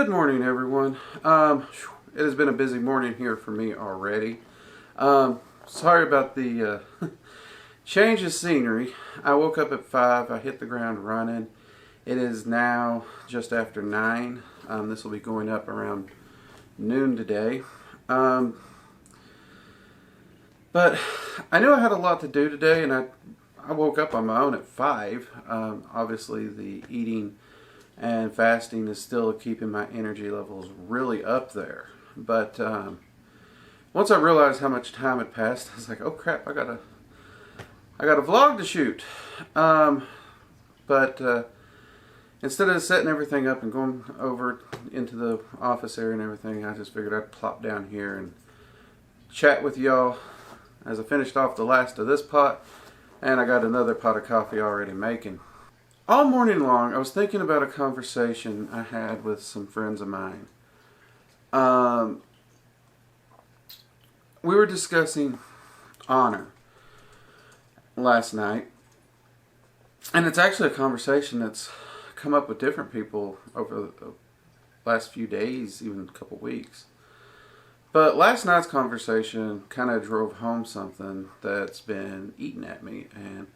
Good morning, everyone. It has been a busy morning here for me already. Sorry about the change of scenery. I woke up at 5. I hit the ground running. It is now just after 9. This will be going up around noon today. But I knew I had a lot to do today, and I woke up on my own at 5. Obviously, the eating and fasting is still keeping my energy levels really up there. But once I realized how much time had passed, I was like, "Oh crap! I got a vlog to shoot." But instead of setting everything up and going over into the office area and everything, I just figured I'd plop down here and chat with y'all as I finished off the last of this pot, and I got another pot of coffee already making. All morning long, I was thinking about a conversation I had with some friends of mine. We were discussing honor last night, and it's actually a conversation that's come up with different people over the last few days, even a couple weeks. But last night's conversation kind of drove home something that's been eating at me, and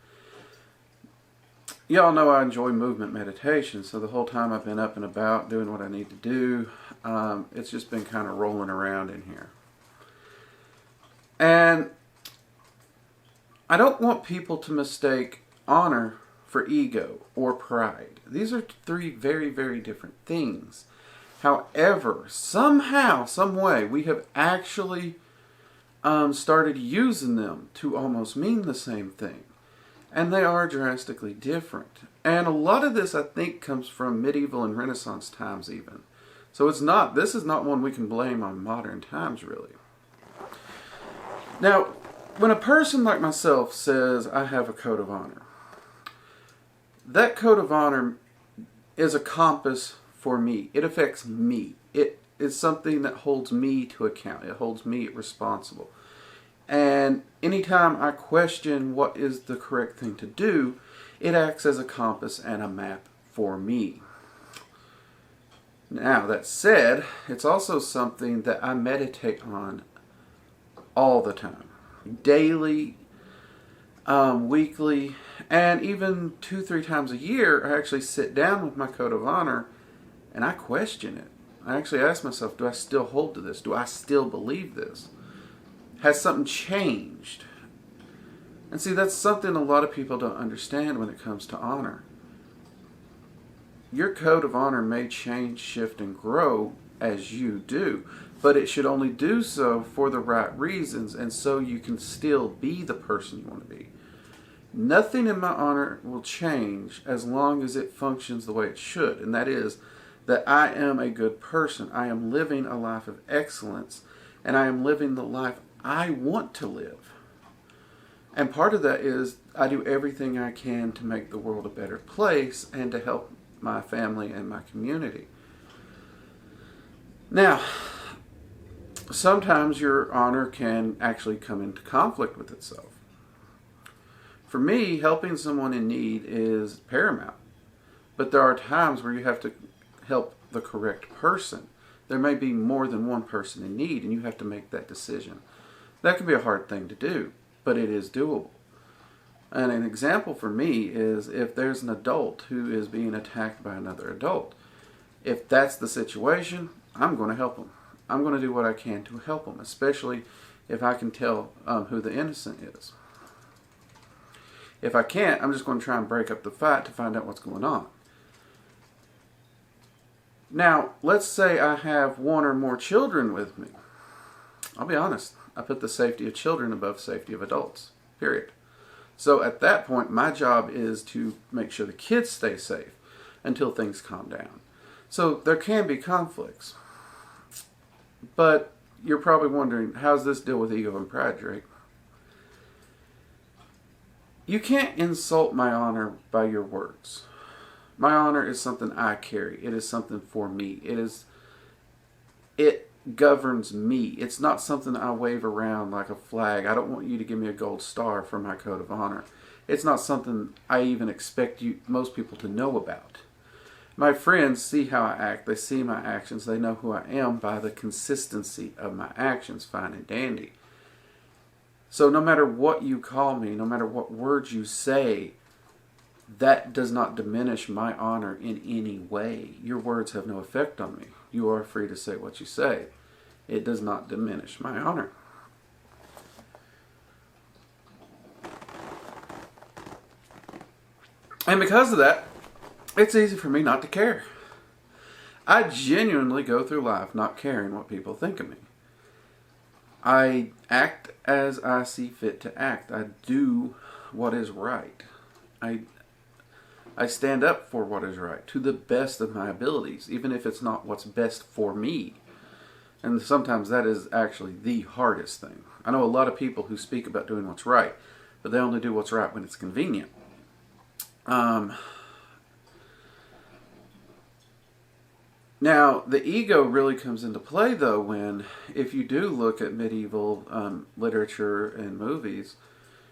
y'all know I enjoy movement meditation, so the whole time I've been up and about doing what I need to do, it's just been kind of rolling around in here. And I don't want people to mistake honor for ego or pride. These are three very, very different things. However, somehow, some way, we have actually started using them to almost mean the same thing. And they are drastically different. And a lot of this, I think, comes from medieval and Renaissance times even. So this is not one we can blame on modern times, really. Now, when a person like myself says, I have a code of honor, that code of honor is a compass for me. It affects me. It is something that holds me to account. It holds me responsible. And anytime I question what is the correct thing to do, it acts as a compass and a map for me. Now, that said, it's also something that I meditate on all the time. Daily, weekly, and even 2-3 times a year, I actually sit down with my code of honor and I question it. I actually ask myself, do I still hold to this? Do I still believe this? Has something changed? And see, that's something a lot of people don't understand when it comes to honor. Your code of honor may change, shift, and grow as you do, but it should only do so for the right reasons, and so you can still be the person you want to be. Nothing in my honor will change as long as it functions the way it should, and that is that I am a good person. I am living a life of excellence, and I am living the life I want to live. And part of that is I do everything I can to make the world a better place and to help my family and my community. Now, sometimes your honor can actually come into conflict with itself. For me, helping someone in need is paramount. But there are times where you have to help the correct person. There may be more than one person in need, and you have to make that decision. That can be a hard thing to do, but it is doable. And an example for me is if there's an adult who is being attacked by another adult. If that's the situation, I'm going to help them. I'm going to do what I can to help them, especially if I can tell who the innocent is. If I can't, I'm just going to try and break up the fight to find out what's going on. Now, let's say I have one or more children with me. I'll be honest, I put the safety of children above safety of adults, period. So at that point, my job is to make sure the kids stay safe until things calm down. So there can be conflicts. But you're probably wondering, how's this deal with ego and pride, Drake? You can't insult my honor by your words. My honor is something I carry. It is something for me. It governs me. It's not something I wave around like a flag. I don't want you to give me a gold star for my code of honor. It's not something I even expect most people to know about. My friends see how I act. They see my actions. They know who I am by the consistency of my actions, fine and dandy. So no matter what you call me, no matter what words you say, that does not diminish my honor in any way. Your words have no effect on me. You are free to say what you say. It does not diminish my honor. And because of that, it's easy for me not to care. I genuinely go through life not caring what people think of me. I act as I see fit to act. I do what is right. I stand up for what is right to the best of my abilities, even if it's not what's best for me. And sometimes that is actually the hardest thing. I know a lot of people who speak about doing what's right, but they only do what's right when it's convenient. Now, the ego really comes into play, though, when, if you do look at medieval literature and movies,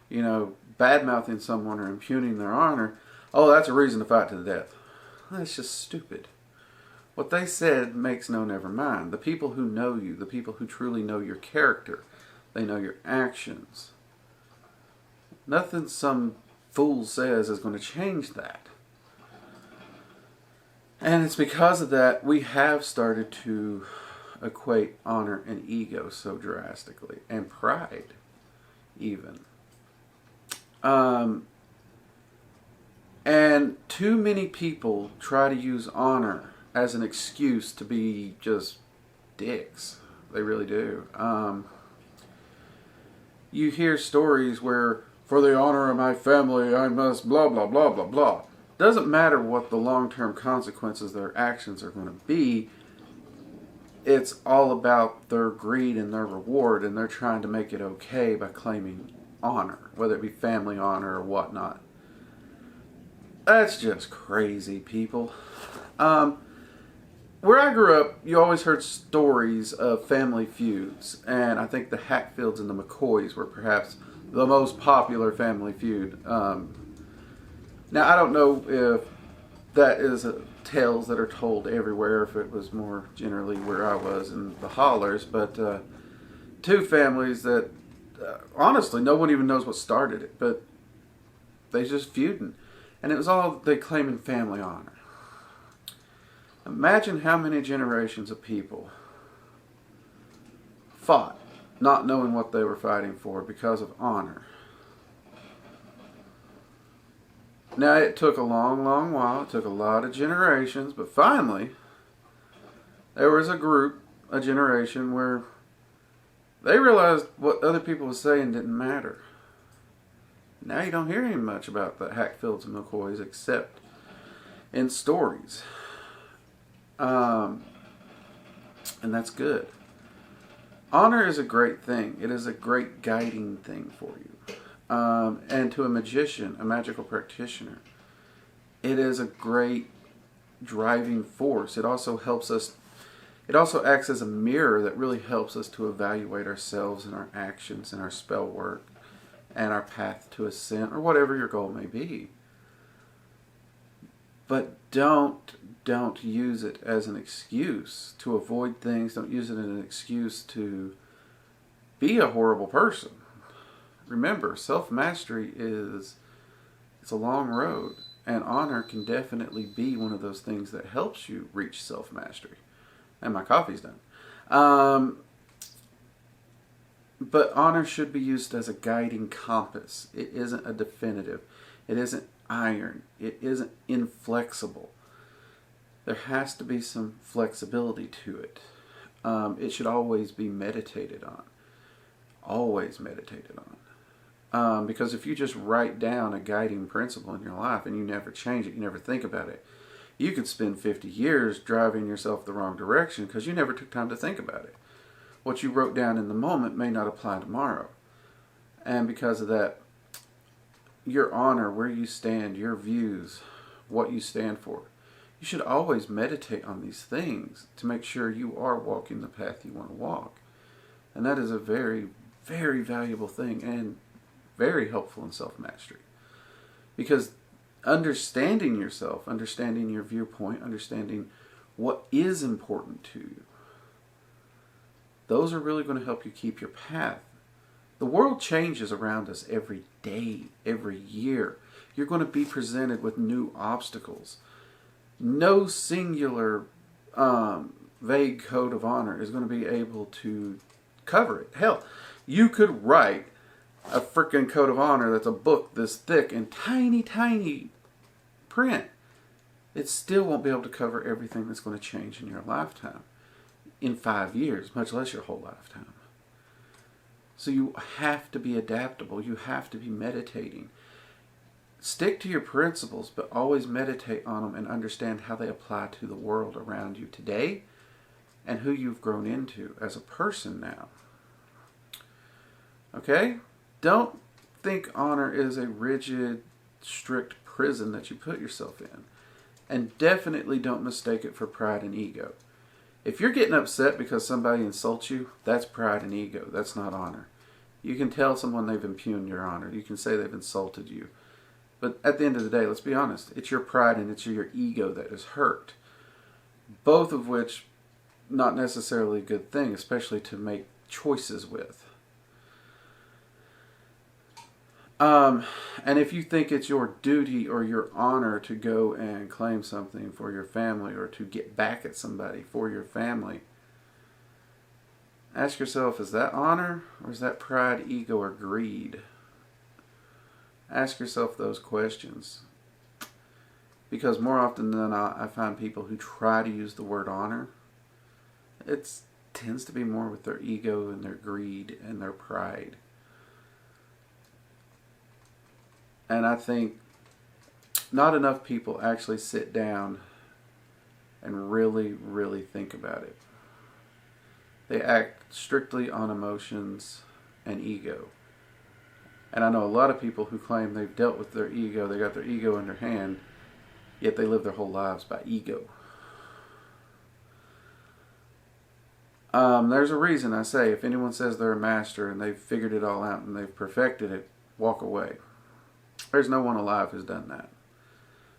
you know, bad-mouthing someone or impugning their honor, oh, that's a reason to fight to the death. That's just stupid. What they said makes no never mind. The people who know you, the people who truly know your character, they know your actions. Nothing some fool says is going to change that. And it's because of that we have started to equate honor and ego so drastically, and pride even. And too many people try to use honor as an excuse to be just dicks. They really do. You hear stories where, for the honor of my family, I must blah, blah, blah, blah, blah. Doesn't matter what the long-term consequences of their actions are going to be. It's all about their greed and their reward, and they're trying to make it okay by claiming honor, whether it be family honor or whatnot. That's just crazy, people. Where I grew up, you always heard stories of family feuds, and I think the Hatfields and the McCoys were perhaps the most popular family feud. Now, I don't know if that is tales that are told everywhere, if it was more generally where I was in the hollers, but two families that, honestly, no one even knows what started it, but they just feuding. And it was all they claiming family honor. Imagine how many generations of people fought, not knowing what they were fighting for because of honor. Now, it took a long, long while. It took a lot of generations. But finally, there was a generation, where they realized what other people were saying didn't matter. Now you don't hear any much about the Hatfields and McCoys except in stories. And that's good. Honor is a great thing. It is a great guiding thing for you. And to a magician, a magical practitioner, it is a great driving force. It also helps us, it also acts as a mirror that really helps us to evaluate ourselves and our actions and our spell work and our path to ascent, or whatever your goal may be. But don't use it as an excuse to avoid things. Don't use it as an excuse to be a horrible person. Remember, self-mastery it's a long road, and honor can definitely be one of those things that helps you reach self-mastery. And my coffee's done. But honor should be used as a guiding compass. It isn't a definitive. It isn't iron. It isn't inflexible. There has to be some flexibility to it. It should always be meditated on. Always meditated on. Because if you just write down a guiding principle in your life and you never change it, you never think about it, you could spend 50 years driving yourself the wrong direction because you never took time to think about it. What you wrote down in the moment may not apply tomorrow. And because of that, your honor, where you stand, your views, what you stand for, you should always meditate on these things to make sure you are walking the path you want to walk. And that is a very, very valuable thing and very helpful in self-mastery. Because understanding yourself, understanding your viewpoint, understanding what is important to you. Those are really going to help you keep your path. The world changes around us every day, every year. You're going to be presented with new obstacles. No singular vague code of honor is going to be able to cover it. Hell, you could write a freaking code of honor that's a book this thick in tiny, tiny print. It still won't be able to cover everything that's going to change in your lifetime in 5 years, much less your whole lifetime. So you have to be adaptable. You have to be meditating. Stick to your principles, but always meditate on them and understand how they apply to the world around you today and who you've grown into as a person now. Okay? Don't think honor is a rigid, strict prison that you put yourself in. And definitely don't mistake it for pride and ego. If you're getting upset because somebody insults you, that's pride and ego. That's not honor. You can tell someone they've impugned your honor. You can say they've insulted you. But at the end of the day, let's be honest, it's your pride and it's your ego that is hurt. Both of which, not necessarily a good thing, especially to make choices with. And if you think it's your duty or your honor to go and claim something for your family or to get back at somebody for your family, ask yourself, is that honor or is that pride, ego, or greed? Ask yourself those questions. Because more often than not, I find people who try to use the word honor, it tends to be more with their ego and their greed and their pride. And I think not enough people actually sit down and really, really think about it. They act strictly on emotions and ego. And I know a lot of people who claim they've dealt with their ego, they got their ego in their hand, yet they live their whole lives by ego. There's a reason I say, if anyone says they're a master and they've figured it all out and they've perfected it, walk away. There's no one alive who's done that.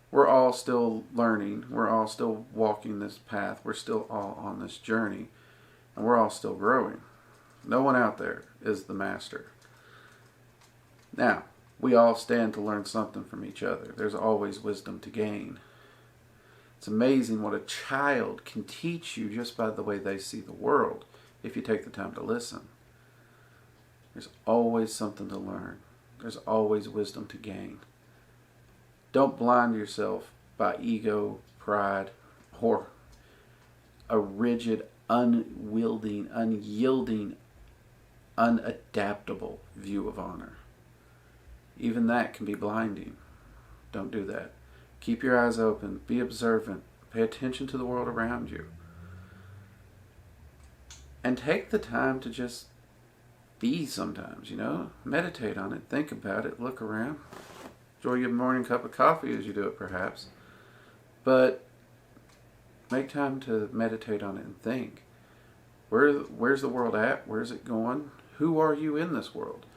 We're all still learning. We're all still walking this path. We're still all on this journey. And we're all still growing. No one out there is the master. Now, we all stand to learn something from each other. There's always wisdom to gain. It's amazing what a child can teach you just by the way they see the world if you take the time to listen. There's always something to learn. There's always wisdom to gain. Don't blind yourself by ego, pride, or a rigid, unyielding, unadaptable view of honor. Even that can be blinding. Don't do that. Keep your eyes open. Be observant. Pay attention to the world around you. And take the time to just be sometimes, Meditate on it. Think about it. Look around. Enjoy your morning cup of coffee as you do it, perhaps. But make time to meditate on it and think. Where's the world at? Where's it going? Who are you in this world?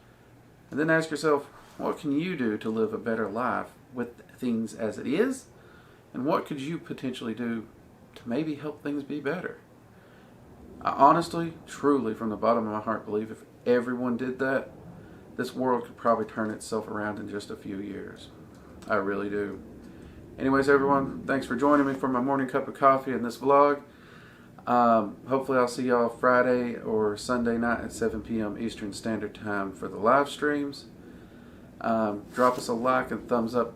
And then ask yourself, what can you do to live a better life with things as it is? And what could you potentially do to maybe help things be better? I honestly, truly, from the bottom of my heart, believe if everyone did that, this world could probably turn itself around in just a few years. I really do. Anyways, everyone, thanks for joining me for my morning cup of coffee in this vlog. Hopefully I'll see y'all Friday or Sunday night at 7 p.m. Eastern Standard Time for the live streams. Drop us a like and thumbs up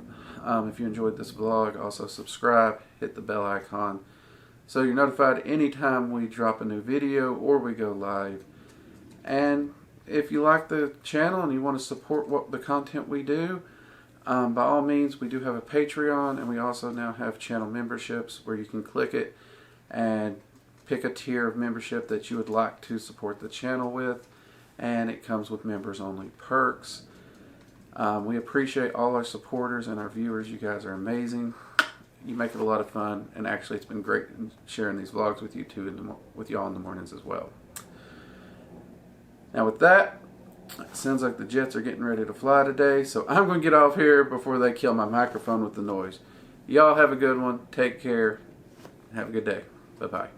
if you enjoyed this vlog. Also subscribe, hit the bell icon so you're notified anytime we drop a new video or we go live. And if you like the channel and you want to support the content we do, by all means, we do have a Patreon, and we also now have channel memberships where you can click it and pick a tier of membership that you would like to support the channel with, and it comes with members only perks. We appreciate all our supporters and our viewers. You guys are amazing. You make it a lot of fun, and actually it's been great sharing these vlogs with you too, with y'all in the mornings as well. Now with that, It sounds like the Jets are getting ready to fly today, so I'm going to get off here before they kill my microphone with the noise. Y'all have a good one. Take care. Have a good day. Bye-bye.